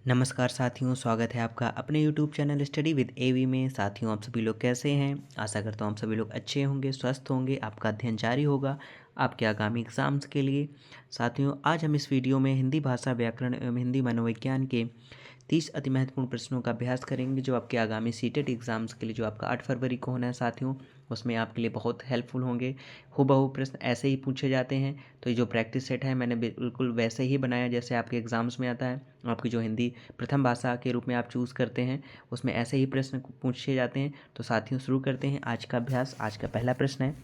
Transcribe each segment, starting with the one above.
नमस्कार साथियों, स्वागत है आपका अपने YouTube चैनल स्टडी विद एवी में। साथियों, आप सभी लोग कैसे हैं? आशा करता हूँ आप सभी लोग अच्छे होंगे, स्वस्थ होंगे, आपका अध्ययन जारी होगा आपके आगामी एग्ज़ाम्स के लिए। साथियों, आज हम इस वीडियो में हिंदी भाषा, व्याकरण एवं हिंदी मनोविज्ञान के 30 अति महत्वपूर्ण प्रश्नों का अभ्यास करेंगे जो आपके आगामी सीटेट एग्ज़ाम्स के लिए जो आपका 8 फरवरी को होना है। साथियों, उसमें आपके लिए बहुत हेल्पफुल होंगे। हूबहू प्रश्न ऐसे ही पूछे जाते हैं। तो ये जो प्रैक्टिस सेट है मैंने बिल्कुल वैसे ही बनाया जैसे आपके एग्ज़ाम्स में आता है। आपकी जो हिंदी प्रथम भाषा के रूप में आप चूज़ करते हैं उसमें ऐसे ही प्रश्न पूछे जाते हैं। तो साथियों, शुरू करते हैं आज का अभ्यास। आज का पहला प्रश्न है,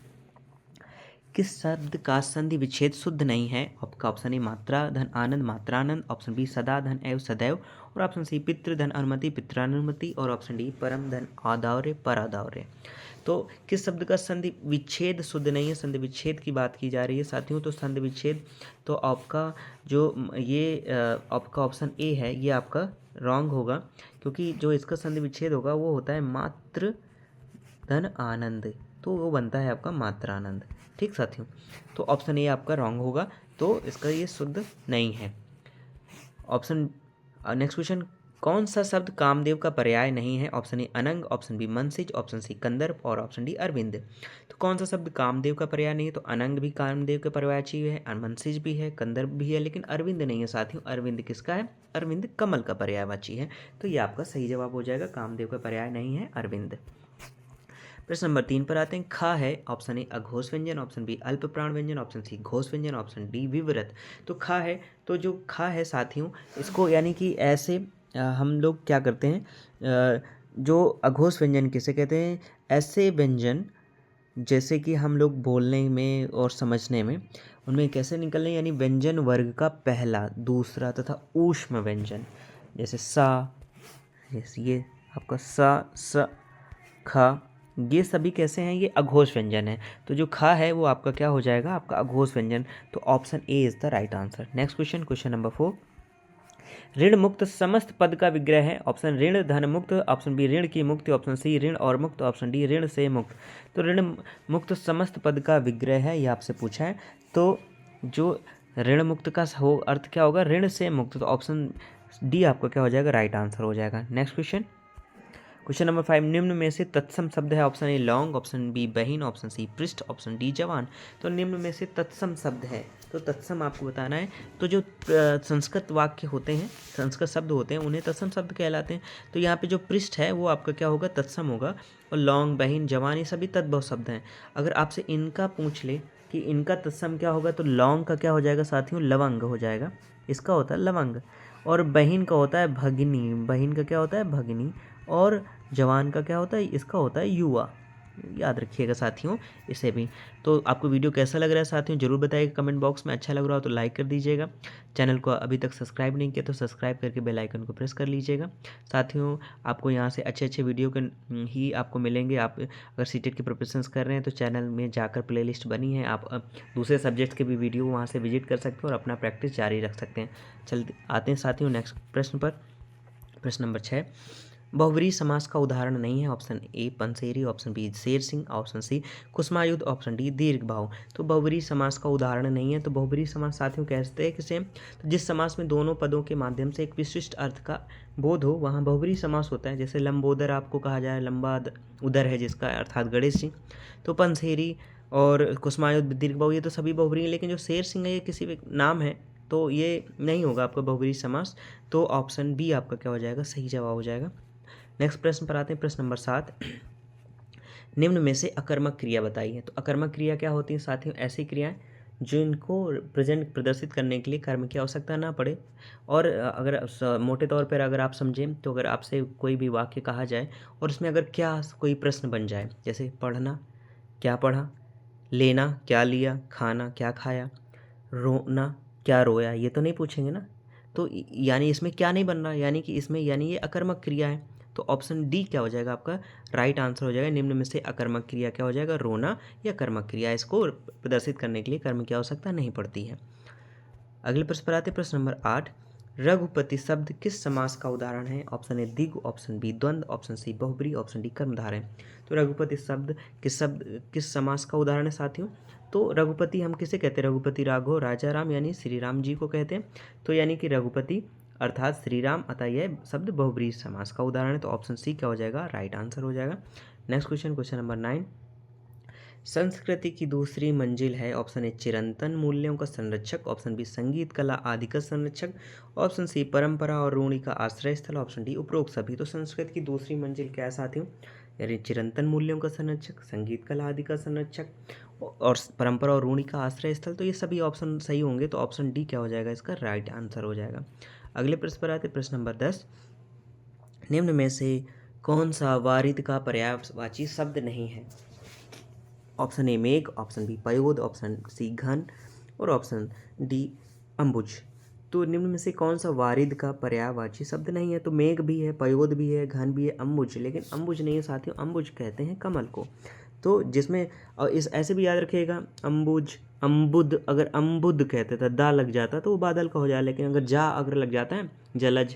किस शब्द का संधि विच्छेद शुद्ध नहीं है? आपका ऑप्शन ए मात्रा धन आनंद मात्रानंद, ऑप्शन बी सदा धन एव सदैव, और ऑप्शन सी पितृ धन अनुमति पित्रानुमति, और ऑप्शन डी परम धन आदावर्य परादावर्य। तो किस शब्द का संधि विच्छेद शुद्ध नहीं है? संधि विच्छेद की बात की जा रही है साथियों। तो संधि विच्छेद तो आपका जो आपका ऑप्शन ए है ये आपका रॉन्ग होगा, क्योंकि जो इसका संधि विच्छेद होगा वो होता है मात्र धन आनंद, तो वो बनता है आपका मात्रानंद। ठीक साथियों, तो ऑप्शन ए आपका रॉन्ग होगा, तो इसका ये शुद्ध नहीं है। ऑप्शन नेक्स्ट क्वेश्चन, कौन सा शब्द कामदेव का पर्याय नहीं है? ऑप्शन ए अनंग, ऑप्शन बी मनसिज, ऑप्शन सी कंदर्प, और ऑप्शन डी अरविंद। तो कौन सा शब्द कामदेव का पर्याय नहीं है? तो अनंग भी कामदेव के पर्यायवाची है, मनसिज भी है, कंदर्प भी है, लेकिन अरविंद नहीं है साथियों। अरविंद किसका है? अरविंद कमल का पर्यायवाची है। तो ये आपका सही जवाब हो जाएगा, कामदेव का पर्याय नहीं है अरविंद। प्रश्न नंबर 3 पर आते हैं। खा है, ऑप्शन ए अघोष व्यंजन, ऑप्शन बी अल्प प्राण व्यंजन, ऑप्शन सी घोष व्यंजन, ऑप्शन डी विवृत। तो खा है, तो जो खा है साथियों, इसको यानी कि ऐसे हम लोग क्या करते हैं, जो अघोष व्यंजन किसे कहते हैं? ऐसे व्यंजन जैसे कि हम लोग बोलने में और समझने में उनमें कैसे निकलने, यानी व्यंजन वर्ग का पहला, दूसरा तथा ऊष्म व्यंजन, जैसे सा, जैसे ये आपका सा, स, खा, ये सभी कैसे हैं? ये अघोष व्यंजन है। तो जो खा है वो आपका क्या हो जाएगा? आपका अघोष व्यंजन। तो option A is the right answer. Next question, question number 4, ऋण मुक्त समस्त पद का विग्रह है। ऑप्शन ऋण धन मुक्त, ऑप्शन बी ऋण की मुक्ति, ऑप्शन सी ऋण और मुक्त, ऑप्शन डी ऋण से मुक्त। तो ऋण मुक्त समस्त पद का विग्रह है, ये आपसे पूछा है। तो जो ऋण मुक्त का हो अर्थ क्या होगा? ऋण से मुक्त। तो ऑप्शन डी आपका क्या हो जाएगा? राइट आंसर हो जाएगा। नेक्स्ट क्वेश्चन, क्वेश्चन नंबर 5, निम्न में से तत्सम शब्द है। ऑप्शन ए लौंग, ऑप्शन बी बहिन, ऑप्शन सी पृष्ठ, ऑप्शन डी जवान। तो निम्न में से तत्सम शब्द है, तो तत्सम आपको बताना है। तो जो संस्कृत वाक्य होते हैं, संस्कृत शब्द होते हैं, उन्हें तत्सम शब्द कहलाते हैं। तो यहाँ पे जो पृष्ठ है वो आपका क्या होगा? तत्सम होगा। और लौंग, बहिन, जवान, ये सभी तद्भव शब्द हैं। अगर आपसे इनका पूछ ले कि इनका तत्सम क्या होगा, तो लौंग का क्या हो जाएगा साथियों? लवंग हो जाएगा, इसका होता है लवंग। और बहिन का होता है भगिनी, बहिन का क्या होता है? भगिनी। और जवान का क्या होता है? इसका होता है युवा। याद रखिएगा साथियों इसे भी। तो आपको वीडियो कैसा लग रहा है साथियों, जरूर बताइएगा कमेंट बॉक्स में। अच्छा लग रहा हो तो लाइक कर दीजिएगा। चैनल को अभी तक सब्सक्राइब नहीं किया तो सब्सक्राइब करके बेल आइकन को प्रेस कर लीजिएगा। साथियों, आपको यहाँ से अच्छे अच्छे वीडियो ही आपको मिलेंगे। आप अगर सीटेट की प्रिपरेशंस कर रहे हैं तो चैनल में जाकर प्लेलिस्ट बनी है, आप दूसरे सब्जेक्ट्स के भी वीडियो वहाँ से विजिट कर सकते हो और अपना प्रैक्टिस जारी रख सकते हैं। चलते आते हैं साथियों नेक्स्ट प्रश्न पर। प्रश्न नंबर 6, बहुब्रीहि समास का उदाहरण नहीं है। ऑप्शन ए पंसेरी, ऑप्शन बी शेर सिंह, ऑप्शन सी कुसुमायुध, ऑप्शन डी दीर्घ भाव। तो बहुब्रीहि समास का उदाहरण नहीं है। तो बहुब्रीहि समास साथियों कहते हैं किसे? तो जिस समास में दोनों पदों के माध्यम से एक विशिष्ट अर्थ का बोध हो वहाँ बहुब्रीहि समास होता है। जैसे लंबोदर आपको कहा जाए, लंबा उदर है जिसका, अर्थात गणेश जी। तो पंसेरी और कुसुमायुध, दीर्घ भाव, ये तो सभी बहुब्रीहि हैं। लेकिन जो शेर सिंह है ये किसी भी नाम है, तो ये नहीं होगा आपका बहुब्रीहि समास। तो ऑप्शन बी आपका क्या हो जाएगा? सही जवाब हो जाएगा। नेक्स्ट प्रश्न पर आते हैं। प्रश्न नंबर 7, निम्न में से अकर्मक क्रिया बताइए। तो अकर्मक क्रिया क्या होती है साथियों? ऐसी क्रियाएं जो इनको प्रेजेंट प्रदर्शित करने के लिए कर्म की आवश्यकता ना पड़े। और अगर मोटे तौर पर अगर आप समझें तो अगर आपसे कोई भी वाक्य कहा जाए और उसमें अगर क्या कोई प्रश्न बन जाए, जैसे पढ़ना क्या पढ़ा, लेना क्या लिया, खाना क्या खाया, रोना क्या रोया, ये तो नहीं पूछेंगे ना। तो यानी इसमें क्या नहीं बन रहा, यानी कि इसमें यानी ये अकर्मक क्रिया है। तो ऑप्शन डी क्या हो जाएगा? आपका राइट आंसर हो जाएगा। निम्न में से अकर्मक क्रिया क्या हो जाएगा? रोना या कर्मक क्रिया। इसको प्रदर्शित करने के लिए कर्म की आवश्यकता नहीं पड़ती है। अगले प्रश्न पर आते हैं। प्रश्न नंबर 8, रघुपति शब्द किस समास का उदाहरण है? ऑप्शन ए द्विगु, ऑप्शन बी द्वंद्व, ऑप्शन सी बहुब्रीहि, ऑप्शन डी कर्मधारय। तो रघुपति शब्द किस समास का उदाहरण है साथियों? तो रघुपति हम किसे कहते हैं? रघुपति राघव राजा राम यानी श्री राम जी को कहते हैं। तो यानी कि रघुपति अर्थात श्री राम, अतः यह शब्द बहुब्रीहि समास का उदाहरण है। तो ऑप्शन सी क्या हो जाएगा, राइट आंसर हो जाएगा। नेक्स्ट क्वेश्चन, क्वेश्चन नंबर 9, संस्कृति की दूसरी मंजिल है। ऑप्शन ए चिरंतन मूल्यों का संरक्षक, ऑप्शन बी संगीत कला आदि का संरक्षक, ऑप्शन सी परंपरा और रूढ़ि का आश्रय स्थल, ऑप्शन डी उपरोक्त सभी। तो संस्कृति की दूसरी मंजिल क्या है साथियों, यानी चिरंतन मूल्यों का संरक्षक, संगीत कला आदि का संरक्षक और परंपरा और रूढ़ि का आश्रय स्थल। तो ये सभी ऑप्शन सही होंगे, तो ऑप्शन डी क्या हो जाएगा, इसका राइट आंसर हो जाएगा। अगले प्रश्न पर आते, प्रश्न नंबर 10, निम्न में से कौन सा वारिद का पर्यायवाची शब्द नहीं है। ऑप्शन ए मेघ, ऑप्शन बी पयोद, ऑप्शन सी घन और ऑप्शन डी अंबुज। तो निम्न में से कौन सा वारिद का पर्यायवाची शब्द नहीं है। तो मेघ भी है, पयोद भी है, घन भी है, अंबुज, लेकिन अंबुज नहीं है साथियों, अंबुज कहते हैं कमल को। तो जिसमें और इस ऐसे भी याद रखिएगा, अंबुज, अम्बुद, अगर अम्बुद कहते थे दा लग जाता तो वो बादल का हो जाए, लेकिन अगर जा अगर लग जाता है जलज,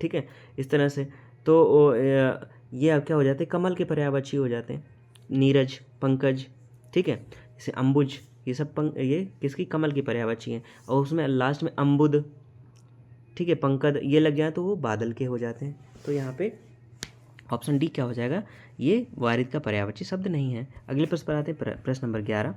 ठीक है, इस तरह से, तो ये अब क्या हो जाते हैं, कमल के पर्यायवाची हो जाते हैं। नीरज, पंकज, ठीक है, जैसे अंबुज, ये सब ये किसकी, कमल की पर्यायवाची हैं। और उसमें लास्ट में अम्बुद, ठीक है, पंकज ये लग जाए तो वो बादल के हो जाते हैं। तो यहाँ पे ऑप्शन डी क्या हो जाएगा, ये वारिद का पर्यायवाची शब्द नहीं है। अगले प्रश्न पर आते हैं, प्रश्न नंबर 11,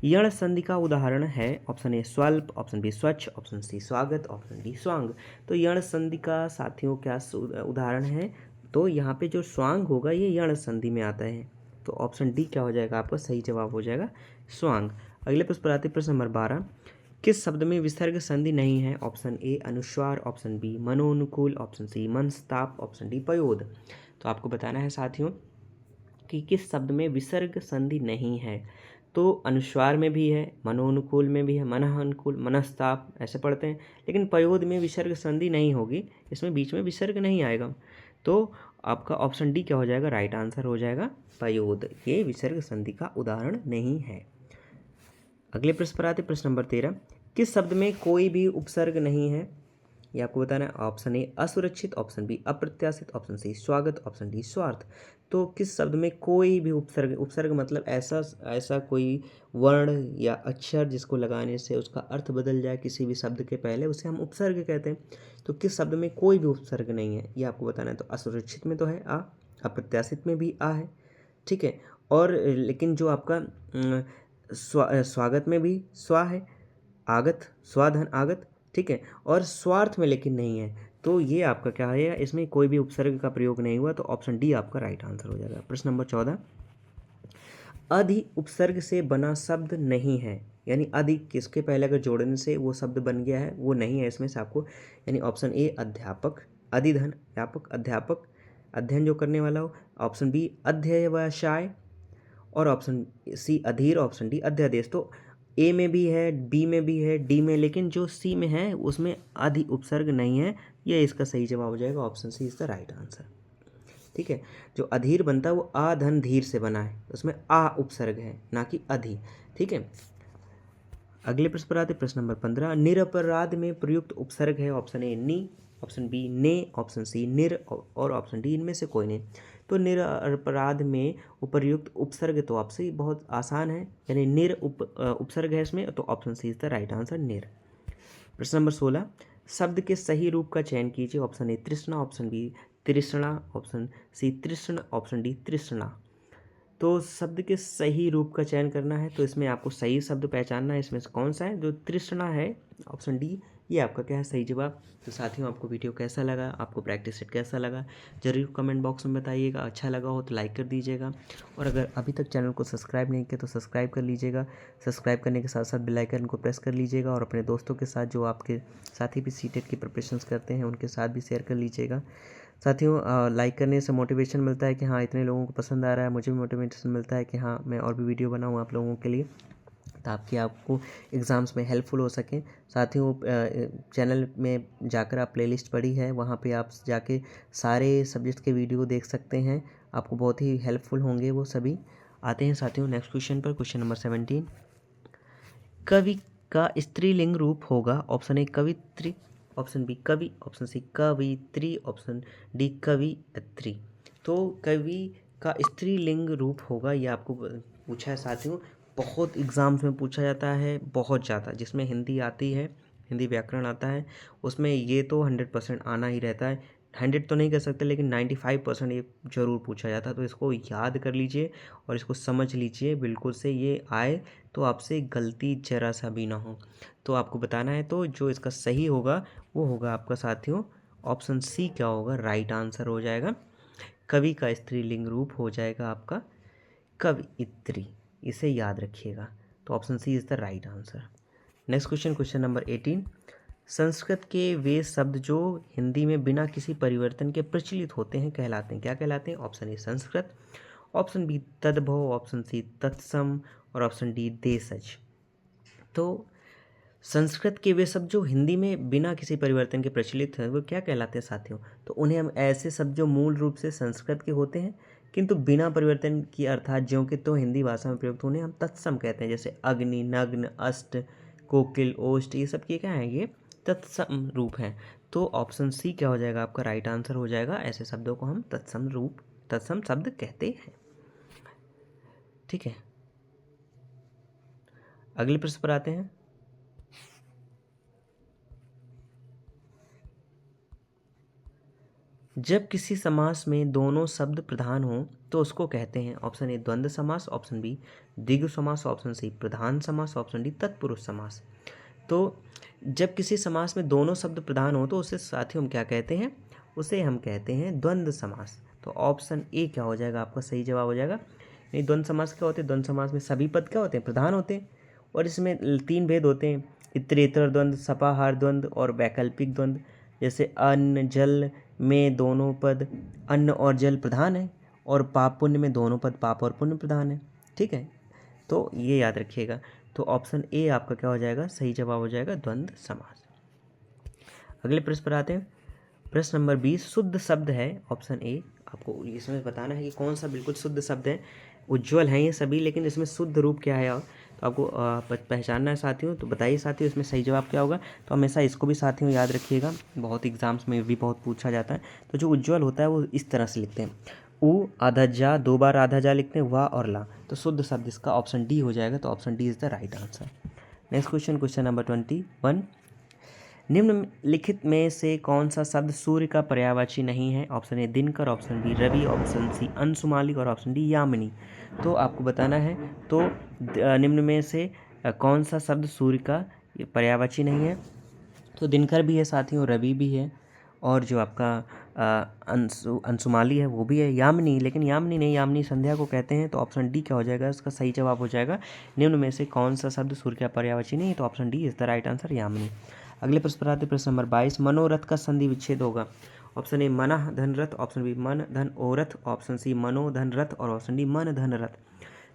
यण संधि का उदाहरण है। ऑप्शन ए स्वल्प, ऑप्शन बी स्वच्छ, ऑप्शन सी स्वागत, ऑप्शन डी स्वांग। तो यण संधि का साथियों क्या उदाहरण है, तो यहाँ पे जो स्वांग होगा ये यण संधि में आता है। तो ऑप्शन डी क्या हो जाएगा, आपका सही जवाब हो जाएगा स्वांग। अगले प्रश्न पर आते, प्रश्न नंबर 12, किस शब्द में विसर्ग संधि नहीं है। ऑप्शन ए अनुस्वार, ऑप्शन बी मनोनुकूल, ऑप्शन सी मनस्ताप, ऑप्शन डी पयोद। तो आपको बताना है साथियों कि किस शब्द में विसर्ग संधि नहीं है। तो अनुस्वार में भी है, मनोनुकूल में भी है, मनःनुकूल, मनस्ताप ऐसे पढ़ते हैं, लेकिन पयोद में विसर्ग संधि नहीं होगी, इसमें बीच में विसर्ग नहीं आएगा। तो आपका ऑप्शन डी क्या हो जाएगा, राइट आंसर हो जाएगा पयोद, ये विसर्ग संधि का उदाहरण नहीं है। अगले प्रश्न पर आते, प्रश्न नंबर 13, किस शब्द में कोई भी उपसर्ग नहीं है, ये आपको बताना है। ऑप्शन ए असुरक्षित, ऑप्शन बी अप्रत्याशित, ऑप्शन सी स्वागत, ऑप्शन डी स्वार्थ। तो किस शब्द में कोई भी उपसर्ग, उपसर्ग मतलब ऐसा कोई वर्ण या अक्षर जिसको लगाने से उसका अर्थ बदल जाए किसी भी शब्द के पहले, उसे हम उपसर्ग कहते हैं। तो किस शब्द में कोई भी उपसर्ग नहीं है, ये आपको बताना है। तो असुरक्षित में तो है आ, अप्रत्याशित में भी आ है, ठीक है, और लेकिन जो आपका स्वागत में भी स्वा है, आगत, स्वाधन आगत, ठीक है, और स्वार्थ में लेकिन नहीं है। तो ये आपका क्या है, इसमें कोई भी उपसर्ग का प्रयोग नहीं हुआ। तो ऑप्शन डी आपका राइट आंसर हो जाएगा। प्रश्न नंबर 14, अधि उपसर्ग से बना शब्द नहीं है, यानी अधि किसके पहले अगर जोड़ने से वो शब्द बन गया है, वो नहीं है इसमें से आपको, यानी ऑप्शन ए अध्यापक, अधिधन व्यापक, अध्यापक अध्ययन जो करने वाला हो, ऑप्शन बी अध्यवसाय और ऑप्शन सी अधीर, ऑप्शन डी अध्यादेश। तो ए में भी है, बी में भी है, डी में, लेकिन जो सी में है उसमें अधि उपसर्ग नहीं है, ये इसका सही जवाब हो जाएगा। Option C is the right answer, ठीक है। जो अधीर बनता है वो आ धन धीर से बना है, उसमें आ उपसर्ग है ना कि अधि, ठीक है। अगले प्रश्न पर आते, प्रश्न नंबर 15, निरपराध में प्रयुक्त उपसर्ग है। ऑप्शन ए नी, ऑप्शन बी ने, ऑप्शन सी निर और ऑप्शन डी इनमें से कोई नहीं। तो निरपराध में उपर्युक्त उपसर्ग तो आपसे बहुत आसान है, यानी निर उपसर्ग है इसमें, तो option C is the right answer निर। प्रश्न नंबर 16, शब्द के सही रूप का चयन कीजिए। ऑप्शन ए तृष्णा, ऑप्शन बी तृष्णा, ऑप्शन सी तृष्ण, ऑप्शन डी तृष्णा। तो शब्द के सही रूप का चयन करना है, तो इसमें आपको सही शब्द पहचानना है, इसमें से कौन सा है, जो तृष्णा है, ऑप्शन डी, ये आपका क्या है, सही जवाब। तो साथियों आपको वीडियो कैसा लगा, आपको प्रैक्टिस सेट कैसा लगा, जरूर कमेंट बॉक्स में बताइएगा। अच्छा लगा हो तो लाइक कर दीजिएगा, और अगर अभी तक चैनल को सब्सक्राइब नहीं किया तो सब्सक्राइब कर लीजिएगा। सब्सक्राइब करने के साथ साथ बेल आइकन को प्रेस कर लीजिएगा, और अपने दोस्तों के साथ जो आपके साथी भी सीटेट की प्रिपरेशंस करते हैं उनके साथ भी शेयर कर लीजिएगा। साथियों लाइक करने से मोटिवेशन मिलता है कि हाँ इतने लोगों को पसंद आ रहा है, मुझे भी मोटिवेशन मिलता है कि हाँ मैं और भी वीडियो बनाऊँ आप लोगों के लिए, ताकि आपको एग्ज़ाम्स में हेल्पफुल हो सकें। साथियों चैनल में जाकर आप प्लेलिस्ट पड़ी है, वहाँ पे आप जाके सारे सब्जेक्ट के वीडियो देख सकते हैं, आपको बहुत ही हेल्पफुल होंगे वो सभी। आते हैं साथियों नेक्स्ट क्वेश्चन पर, क्वेश्चन नंबर 17, कवि का स्त्रीलिंग रूप होगा। ऑप्शन ए कवित्री, ऑप्शन बी कवि, ऑप्शन सी कवित्री, ऑप्शन डी कवियत्री। तो कवि का स्त्रीलिंग रूप होगा, ये आपको पूछा है साथियों, बहुत एग्ज़ाम्स में पूछा जाता है, बहुत ज़्यादा, जिसमें हिंदी आती है हिंदी व्याकरण आता है उसमें ये तो 100% आना ही रहता है। 100 तो नहीं कर सकते लेकिन 95% ये ज़रूर पूछा जाता है। तो इसको याद कर लीजिए और इसको समझ लीजिए बिल्कुल से, ये आए तो आपसे गलती ज़रा सा भी ना हो। तो आपको बताना है, तो जो इसका सही होगा वो होगा आपका साथियों ऑप्शन सी। क्या होगा? राइट आंसर हो जाएगा। कवि का स्त्रीलिंग रूप हो जाएगा आपका कवयित्री। इसे याद रखिएगा। तो option C is the right answer. Next question, question number 18। Sanskrit के वे शब्द जो हिंदी में बिना किसी परिवर्तन के प्रचलित होते हैं कहलाते हैं, क्या कहलाते हैं? ऑप्शन ए संस्कृत, ऑप्शन बी तद्भव, ऑप्शन सी तत्सम और ऑप्शन डी देशज। तो संस्कृत के वे शब्द जो हिंदी में बिना किसी परिवर्तन के प्रचलित हैं वो क्या कहलाते हैं साथियों? तो उन्हें हम ऐसे शब्द जो मूल रूप से संस्कृत के होते हैं किंतु बिना परिवर्तन की अर्थात ज्यों के तो हिंदी भाषा में प्रयुक्त होने हम तत्सम कहते हैं। जैसे अग्नि, नग्न, अष्ट, कोकिल, ओष्ट, ये सब के क्या हैं? ये तत्सम रूप हैं। तो ऑप्शन सी क्या हो जाएगा आपका? राइट आंसर हो जाएगा। ऐसे शब्दों को हम तत्सम शब्द कहते हैं। ठीक है, अगले प्रश्न पर आते हैं। जब किसी समास में दोनों शब्द प्रधान हो तो उसको कहते हैं, ऑप्शन ए द्वंद्व समास, ऑप्शन बी द्विगु समास, ऑप्शन सी प्रधान समास, ऑप्शन डी तत्पुरुष समास। तो जब किसी समास में दोनों शब्द प्रधान हो तो उसे साथियों हम क्या कहते हैं? उसे हम कहते हैं द्वंद्व समास। तो ऑप्शन ए क्या हो जाएगा आपका? सही जवाब हो जाएगा। नहीं, द्वंद्व समास क्या होते हैं? द्वंद्व समास में सभी पद क्या होते हैं? प्रधान होते हैं। और इसमें 3 भेद होते हैं, इतरेतर द्वंद्व, सपाहार द्वंद्व और वैकल्पिक द्वंद्व। जैसे अन्न जल में दोनों पद अन्न और जल प्रधान है और पाप पुण्य में दोनों पद पाप और पुण्य प्रधान है। ठीक है, तो ये याद रखिएगा। तो ऑप्शन ए आपका क्या हो जाएगा? सही जवाब हो जाएगा द्वंद्व समास। अगले प्रश्न पर आते हैं। प्रश्न नंबर 20। शुद्ध शब्द है ऑप्शन ए। आपको इसमें बताना है कि कौन सा बिल्कुल शुद्ध शब्द है। उज्ज्वल हैं ये सभी, लेकिन इसमें शुद्ध रूप क्या है तो आपको पहचानना है साथियों। तो बताइए साथियों इसमें सही जवाब क्या होगा। तो हमेशा इसको भी साथियों याद रखिएगा, बहुत एग्जाम्स में भी बहुत पूछा जाता है। तो जो उज्ज्वल होता है वो इस तरह से लिखते हैं, उ आधा जा, 2 बार आधा जा लिखते हैं, वाह और ला। तो शुद्ध शब्द इसका ऑप्शन डी हो जाएगा। तो option D is the right answer. Next question, question number 21। निम्नलिखित में से कौन सा शब्द सूर्य का पर्यायवाची नहीं है? ऑप्शन ए दिनकर, ऑप्शन बी रवि, ऑप्शन सी अंशुमाली और ऑप्शन डी यामिनी। तो आपको बताना है, तो निम्न में से कौन सा शब्द सूर्य का पर्यायवाची नहीं है? तो दिनकर भी है साथियों, रवि भी है और जो आपका अंशुमाली है वो भी है। यामिनी, लेकिन यामिनी नहीं, यामिनी संध्या को कहते हैं। तो ऑप्शन डी क्या हो जाएगा? इसका सही जवाब हो जाएगा निम्न में से कौन सा शब्द सूर्य का पर्यायवाची नहीं है? तो option D is the right answer, Yamini. अगले प्रश्न पर आते, प्रश्न नंबर 22। मनोरथ का संधि विच्छेद होगा। ऑप्शन ए मनः धन रथ, ऑप्शन बी मन धन ओरथ, ऑप्शन सी मनो धन रथ और ऑप्शन डी मन धन रथ।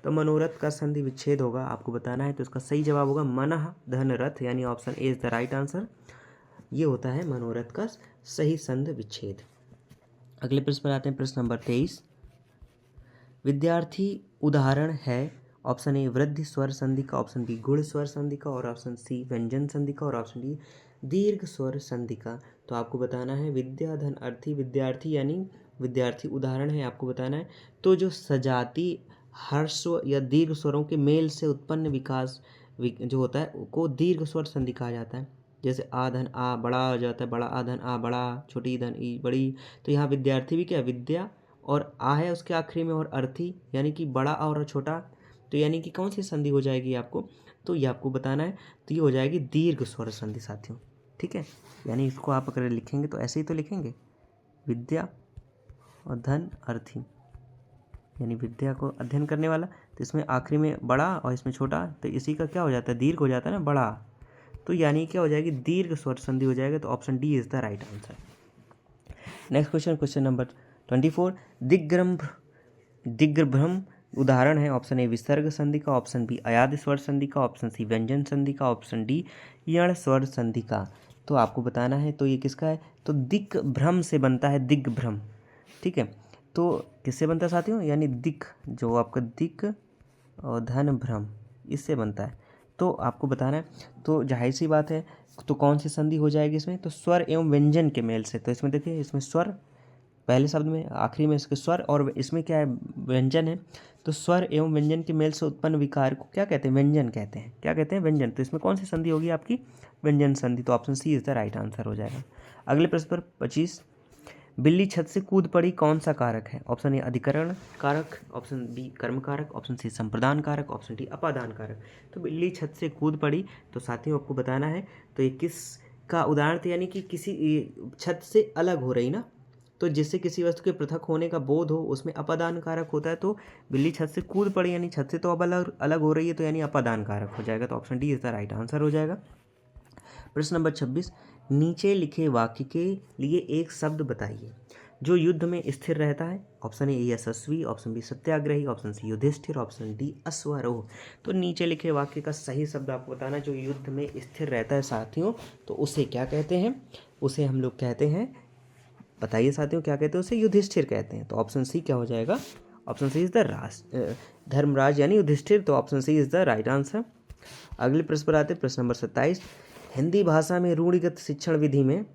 तो मनोरथ का संधि विच्छेद होगा, आपको बताना है। तो इसका सही जवाब होगा मनः धन रथ, यानी option A is the right answer. ये होता है मनोरथ का सही संधि विच्छेद। अगले प्रश्न पर आते हैं, प्रश्न नंबर 23। विद्यार्थी उदाहरण है, ऑप्शन ए वृद्धि स्वर संधि का, ऑप्शन बी गुण स्वर संधि का और ऑप्शन सी व्यंजन संधि का और ऑप्शन डी दीर्घ स्वर संधि का। तो आपको बताना है विद्या धन अर्थी, विद्यार्थी यानी विद्यार्थी उदाहरण है, आपको बताना है। तो जो सजाती हर्स्व या दीर्घ स्वरों के मेल से उत्पन्न विकास जो होता है को दीर्घ स्वर संधि कहा जाता है। जैसे आ धन आ बड़ा हो जाता है, बड़ा आ धन आ बड़ा, छोटी धन ई बड़ी। तो यहाँ विद्यार्थी भी क्या विद्या और आ है उसके आखिरी में और अर्थी यानी कि बड़ा और छोटा। तो यानी कि कौन सी संधि हो जाएगी आपको? तो ये आपको बताना है। तो ये हो जाएगी दीर्घ स्वर संधि साथियों। ठीक है, यानी इसको आप अगर लिखेंगे तो ऐसे ही तो लिखेंगे, विद्या और धन अर्थी, यानी विद्या को अध्ययन करने वाला। तो इसमें आखिरी में बड़ा और इसमें छोटा, तो इसी का क्या हो जाता है? दीर्घ हो जाता है ना, बड़ा। तो यानी क्या हो जाएगी? दीर्घ स्वर संधि हो जाएगा। तो option D is the right answer. Next question, question number 24। दिग्भ्रम उदाहरण है, ऑप्शन ए विसर्ग संधि का, ऑप्शन बी अयाद स्वर संधि का, ऑप्शन सी व्यंजन संधि का, ऑप्शन डी यण स्वर संधि का। तो आपको बताना है, तो ये किसका है? तो दिग्भ्रम से बनता है, दिग्भ्रम। ठीक है, तो किससे बनता है साथियों? यानी दिक, जो आपका दिक और धन भ्रम, इससे बनता है। तो आपको बताना है, तो जाहिर सी बात है, तो कौन सी संधि हो जाएगी इसमें? तो स्वर एवं व्यंजन के मेल से। तो इसमें देखिए, इसमें स्वर पहले शब्द में आखिरी में इसके स्वर और इसमें क्या है, व्यंजन है। तो स्वर एवं व्यंजन के मेल से उत्पन्न विकार को क्या कहते हैं, व्यंजन कहते हैं। क्या कहते हैं, व्यंजन। तो इसमें कौन सी संधि होगी आपकी, व्यंजन संधि। तो option C is the right answer हो जाएगा। अगले प्रश्न पर 25, बिल्ली छत से कूद पड़ी कौन सा कारक है। ऑप्शन ए अधिकरण कारक, ऑप्शन बी कर्म कारक, ऑप्शन सी संप्रदान कारक, ऑप्शन डी अपादान कारक। तो बिल्ली छत से कूद पड़ी, तो साथियों आपको बताना है तो ये किस का उदाहरण था, यानी कि किसी छत से अलग हो रही ना, तो जिससे किसी वस्तु के पृथक होने का बोध हो, उसमें अपादान कारक होता है। तो बिल्ली छत से कूद पड़ी यानी छत से तो अब अलग अलग हो रही है, तो यानी अपादान कारक हो जाएगा। तो option D is the right answer हो जाएगा। प्रश्न नंबर 26, नीचे लिखे वाक्य के लिए एक शब्द बताइए जो युद्ध में स्थिर रहता है। ऑप्शन ए यशस्वी, ऑप्शन बी सत्याग्रही, ऑप्शन सी युधिष्ठिर, ऑप्शन डी अश्वारोह। तो नीचे लिखे वाक्य का सही शब्द आपको बताना जो युद्ध में स्थिर रहता है साथियों, तो उसे क्या कहते हैं, उसे हम लोग कहते हैं, बताइए साथियों क्या कहते हैं उसे, युधिष्ठिर कहते हैं। तो ऑप्शन सी क्या हो जाएगा, option C is the Dharmaraj यानी युधिष्ठिर। तो option C is the right answer. अगले प्रश्न पर आते हैं, प्रश्न नंबर 27, हिंदी भाषा में रूढ़िगत शिक्षण विधि में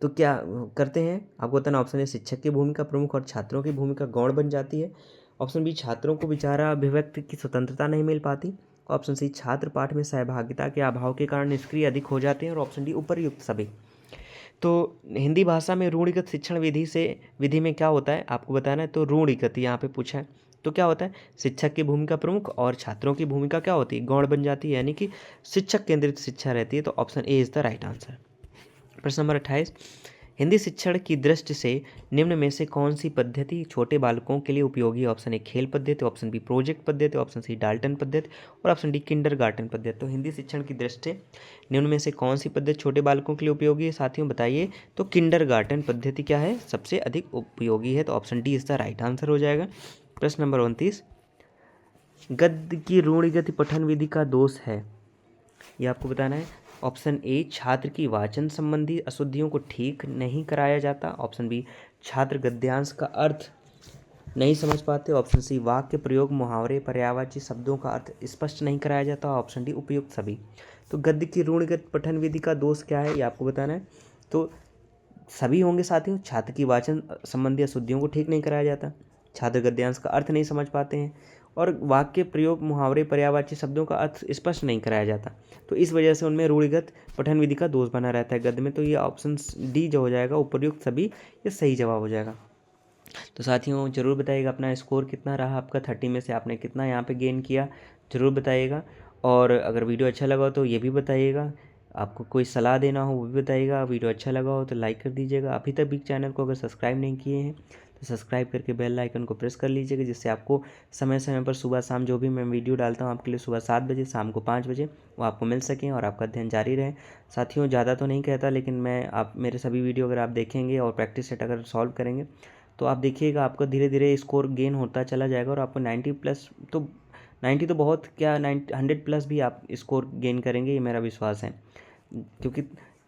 तो क्या करते हैं आपको बताना। ऑप्शन ए शिक्षक की भूमिका प्रमुख और छात्रों की भूमिका गौण बन जाती है। ऑप्शन बी छात्रों को विचारा अभिव्यक्ति की स्वतंत्रता नहीं मिल पाती। ऑप्शन सी छात्र पाठ में सहभागिता के अभाव के कारण निष्क्रिय अधिक हो जाते हैं। और ऑप्शन डी उपर्युक्त सभी। तो हिंदी भाषा में रूढ़िगत शिक्षण विधि में क्या होता है आपको बताना है। तो रूढ़िगत यहाँ पे पूछा है, तो क्या होता है, शिक्षक की भूमिका प्रमुख और छात्रों की भूमिका क्या होती है, गौण बन जाती है, यानी कि शिक्षक केंद्रित शिक्षा रहती है। तो option A is the right answer. प्रश्न नंबर 28, हिंदी शिक्षण की दृष्टि से निम्न में से कौन सी पद्धति छोटे बालकों के लिए उपयोगी है। ऑप्शन ए खेल पद्धति, ऑप्शन बी प्रोजेक्ट पद्धति, ऑप्शन सी डाल्टन पद्धति और ऑप्शन डी किंडरगार्टन पद्धति। तो हिंदी शिक्षण की दृष्टि से निम्न में से कौन सी पद्धति छोटे बालकों के लिए उपयोगी है साथियों बताइए। तो किंडरगार्टन पद्धति क्या है, सबसे अधिक उपयोगी है। तो option D is the right answer हो जाएगा। प्रश्न नंबर 29, गद्य की रूढ़िगत पठन विधि का दोष है, ये आपको बताना है। ऑप्शन ए छात्र की वाचन संबंधी अशुद्धियों को ठीक नहीं कराया जाता। ऑप्शन बी छात्र गद्यांश का अर्थ नहीं समझ पाते। ऑप्शन सी वाक्य प्रयोग मुहावरे पर्यायवाची शब्दों का अर्थ स्पष्ट नहीं कराया जाता। ऑप्शन डी उपयुक्त सभी। तो गद्य की रूढ़िगत पठन विधि का दोष क्या है, ये आपको बताना है। तो सभी होंगे साथियों, छात्र की वाचन संबंधी अशुद्धियों को ठीक नहीं कराया जाता, छात्र गद्यांश का अर्थ नहीं समझ पाते हैं और वाक्य प्रयोग मुहावरे पर्यायवाची शब्दों का अर्थ स्पष्ट नहीं कराया जाता। तो इस वजह से उनमें रूढ़िगत पठन विधि का दोष बना रहता है गद्य में। तो ये ऑप्शन डी जो हो जाएगा उपर्युक्त सभी, ये सही जवाब हो जाएगा। तो साथियों ज़रूर बताइएगा अपना स्कोर कितना रहा आपका, 30 में से आपने कितना यहाँ पे गेन किया, ज़रूर बताइएगा। और अगर वीडियो अच्छा लगा हो तो ये भी बताइएगा, आपको कोई सलाह देना हो वो भी बताइएगा। वीडियो अच्छा लगा हो तो लाइक कर दीजिएगा। अभी तक भी चैनल को अगर सब्सक्राइब नहीं किए हैं तो सब्सक्राइब करके बेल आइकन को प्रेस कर लीजिएगा, जिससे आपको समय समय पर सुबह शाम जो भी मैं वीडियो डालता हूँ आपके लिए, सुबह 7 बजे शाम को 5 बजे, वो आपको मिल सकें और आपका अध्ययन जारी रहे। साथियों ज़्यादा तो नहीं कहता, लेकिन आप मेरे सभी वीडियो अगर आप देखेंगे और प्रैक्टिस सेट अगर सॉल्व करेंगे तो आप देखिएगा आपका धीरे धीरे स्कोर गेन होता चला जाएगा और आपको 90 प्लस, तो 90 तो बहुत क्या, 100 प्लस भी आप स्कोर गेन करेंगे, ये मेरा विश्वास है। क्योंकि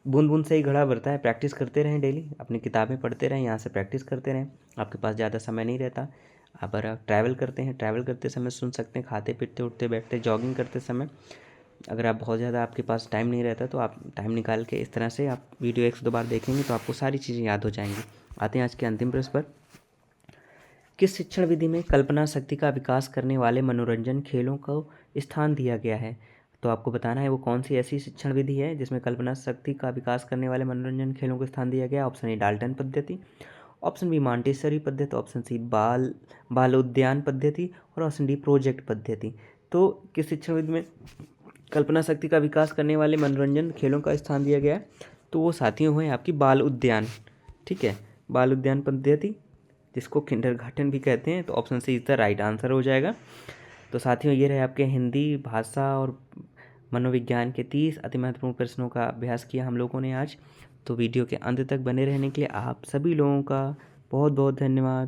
बूंद बूंद से ही घड़ा भरता है। प्रैक्टिस करते रहें, डेली अपनी किताबें पढ़ते रहें, यहाँ से प्रैक्टिस करते रहें। आपके पास ज़्यादा समय नहीं रहता, अगर आप ट्रैवल करते हैं, ट्रैवल करते समय सुन सकते हैं, खाते पीते उठते बैठते जॉगिंग करते समय। अगर आप बहुत ज़्यादा आपके पास टाइम नहीं रहता तो आप टाइम निकाल के इस तरह से आप वीडियो 1-2 बार देखेंगे तो आपको सारी चीज़ें याद हो जाएंगी। आते हैं आज के अंतिम प्रश्न पर, किस शिक्षण विधि में कल्पना शक्ति का विकास करने वाले मनोरंजन खेलों को स्थान दिया गया है। तो आपको बताना है वो कौन सी ऐसी शिक्षण विधि है जिसमें कल्पना शक्ति का विकास करने वाले मनोरंजन खेलों को स्थान दिया गया। ऑप्शन ए डाल्टन पद्धति, ऑप्शन बी मॉन्टेसरी पद्धति, ऑप्शन सी बाल उद्यान पद्धति और ऑप्शन डी प्रोजेक्ट पद्धति। तो किस शिक्षण विधि में कल्पना शक्ति का विकास करने वाले मनोरंजन खेलों का स्थान दिया गया है, तो वो साथियों हुए आपकी बाल उद्यान। ठीक है, बाल उद्यान पद्धति, जिसको किंडरगार्टन भी कहते हैं। तो option C is the right answer हो जाएगा। तो साथियों ये रहे आपके हिंदी भाषा और मनोविज्ञान के 30 अति महत्वपूर्ण प्रश्नों का अभ्यास किया हम लोगों ने आज। तो वीडियो के अंत तक बने रहने के लिए आप सभी लोगों का बहुत बहुत धन्यवाद।